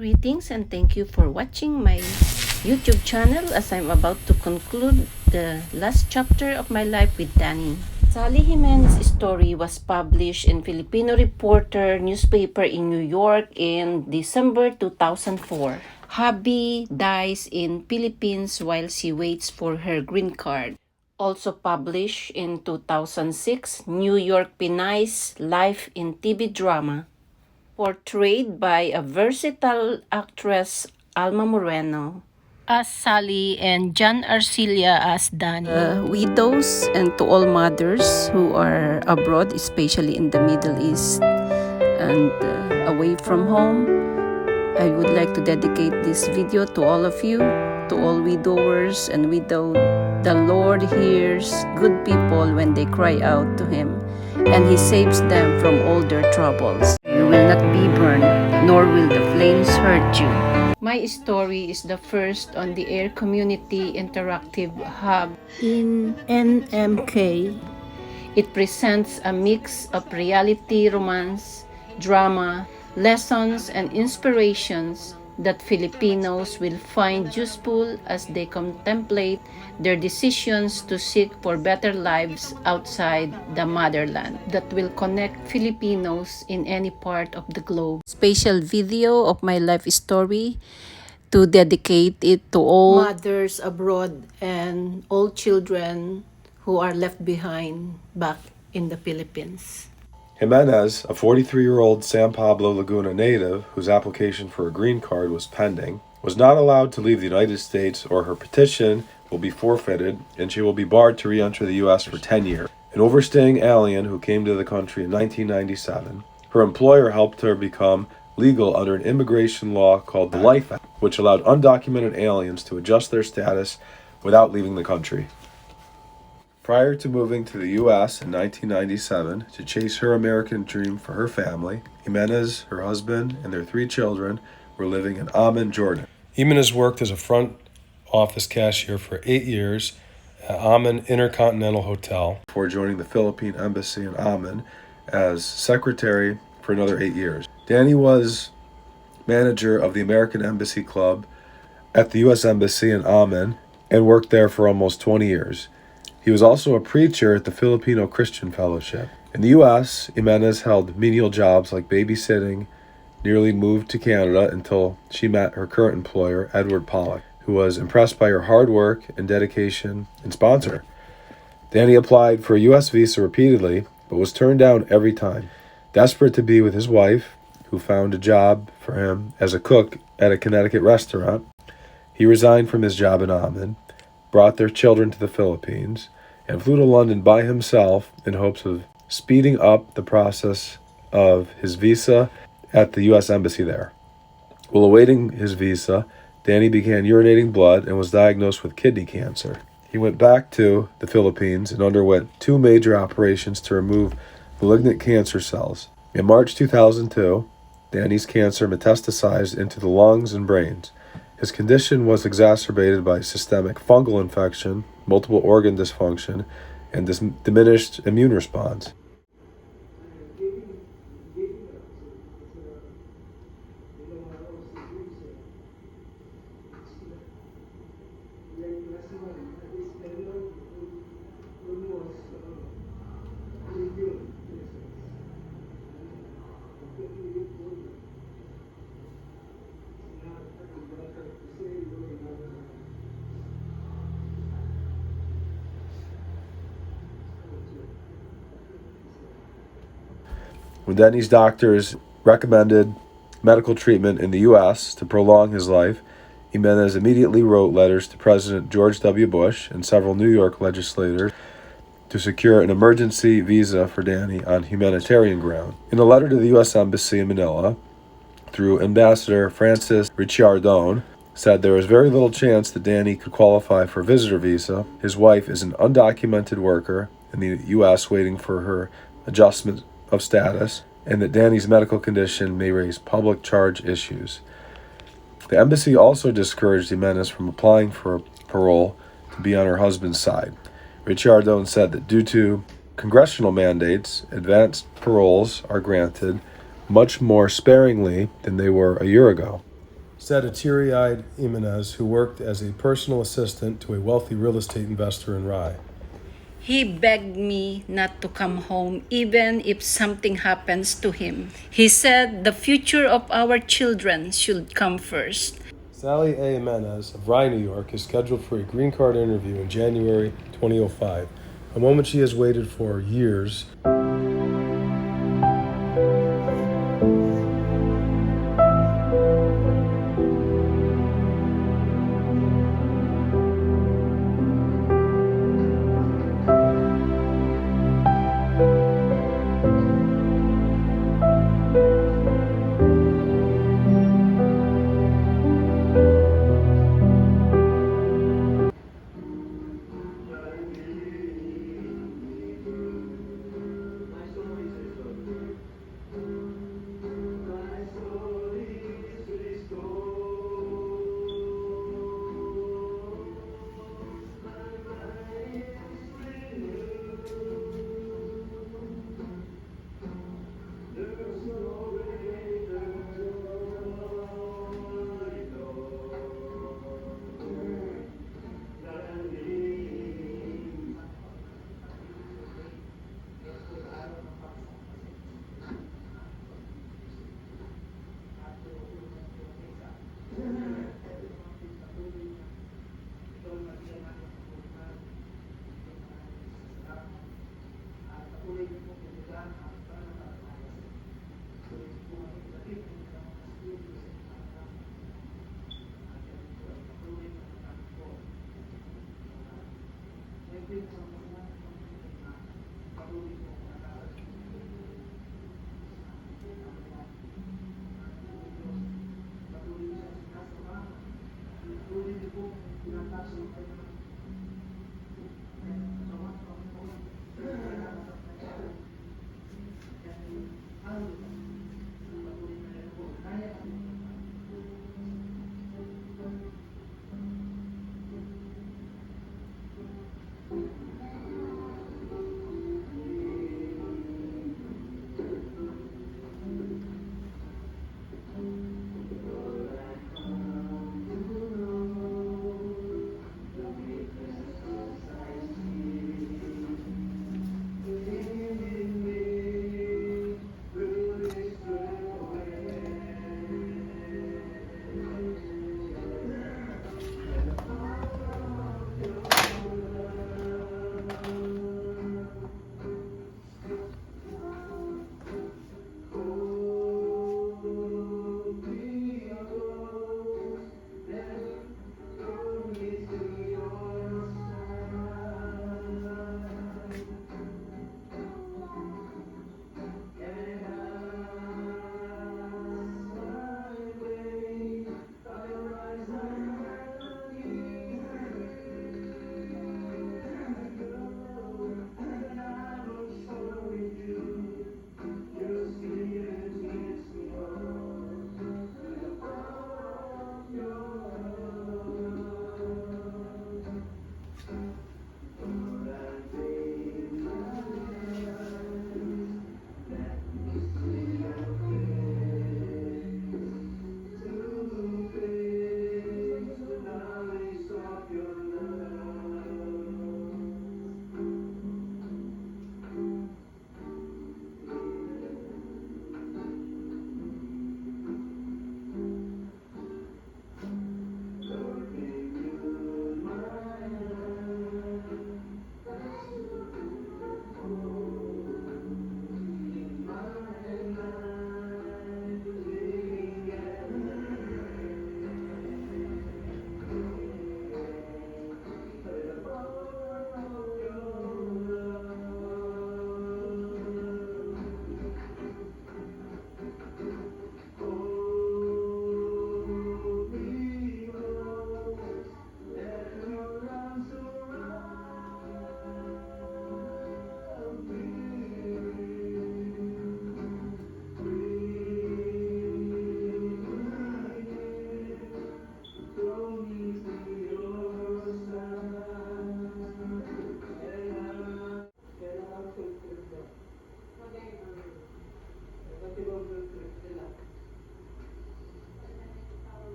Greetings and thank you for watching my YouTube channel as I'm about to conclude the last chapter of my life with Danny. Sally Jimenez's story was published in Filipino Reporter newspaper in New York in December 2004. Hubby dies in Philippines while she waits for her green card. Also published in 2006, New York Pinay's Life in TV Drama. Portrayed by a versatile actress, Alma Moreno, as Sally and John Arcilla as Danny. Widows and to all mothers who are abroad, especially in the Middle East and away from home, I would like to dedicate this video to all of you, to all widowers and widowed. The Lord hears good people when they cry out to Him, and He saves them from all their troubles. You will not be burned, nor will the flames hurt you. My story is the first on the Air Community Interactive Hub in NMK. It presents a mix of reality, romance, drama, lessons, and inspirations that Filipinos will find useful as they contemplate their decisions to seek for better lives outside the motherland, that will connect Filipinos in any part of the globe. Special video of my life story to dedicate it to all mothers abroad and all children who are left behind back in the Philippines. Jimenez, a 43-year-old San Pablo Laguna native whose application for a green card was pending, was not allowed to leave the United States, or her petition will be forfeited and she will be barred to re-enter the U.S. for 10 years. An overstaying alien who came to the country in 1997, her employer helped her become legal under an immigration law called the Life Act, which allowed undocumented aliens to adjust their status without leaving the country. Prior to moving to the U.S. in 1997 to chase her American dream for her family, Jimenez, her husband, and their 3 children were living in Amman, Jordan. Jimenez worked as a front office cashier for 8 years at Amman Intercontinental Hotel before joining the Philippine Embassy in Amman as secretary for another 8 years. Danny was manager of the American Embassy Club at the U.S. Embassy in Amman and worked there for almost 20 years. He was also a preacher at the Filipino Christian Fellowship. In the U.S., Jimenez held menial jobs like babysitting, nearly moved to Canada until she met her current employer, Edward Pollock, who was impressed by her hard work and dedication and sponsored her. Danny applied for a U.S. visa repeatedly, but was turned down every time. Desperate to be with his wife, who found a job for him as a cook at a Connecticut restaurant, he resigned from his job in Amman, brought their children to the Philippines, and flew to London by himself in hopes of speeding up the process of his visa at the U.S. Embassy there. While awaiting his visa, Danny began urinating blood and was diagnosed with kidney cancer. He went back to the Philippines and underwent 2 major operations to remove malignant cancer cells. In March 2002, Danny's cancer metastasized into the lungs and brains. His condition was exacerbated by systemic fungal infection, multiple organ dysfunction, and diminished immune response. When Danny's doctors recommended medical treatment in the U.S. to prolong his life, Jimenez immediately wrote letters to President George W. Bush and several New York legislators to secure an emergency visa for Danny on humanitarian ground. In a letter to the U.S. Embassy in Manila, through Ambassador Francis Ricciardone, said there was very little chance that Danny could qualify for a visitor visa. His wife is an undocumented worker in the U.S. waiting for her adjustment of status, and that Danny's medical condition may raise public charge issues. The embassy also discouraged Jimenez from applying for parole to be on her husband's side. Ricciardone said that due to congressional mandates, advanced paroles are granted much more sparingly than they were a year ago. said a teary-eyed Jimenez who worked as a personal assistant to a wealthy real estate investor in Rye. He begged me not to come home even if something happens to him. He said the future of our children should come first. Sally A. Jimenez of Rye, New York, is scheduled for a green card interview in January 2005, a moment she has waited for years.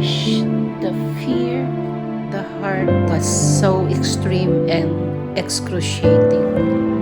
anguish, the fear, the heart was so extreme and excruciating.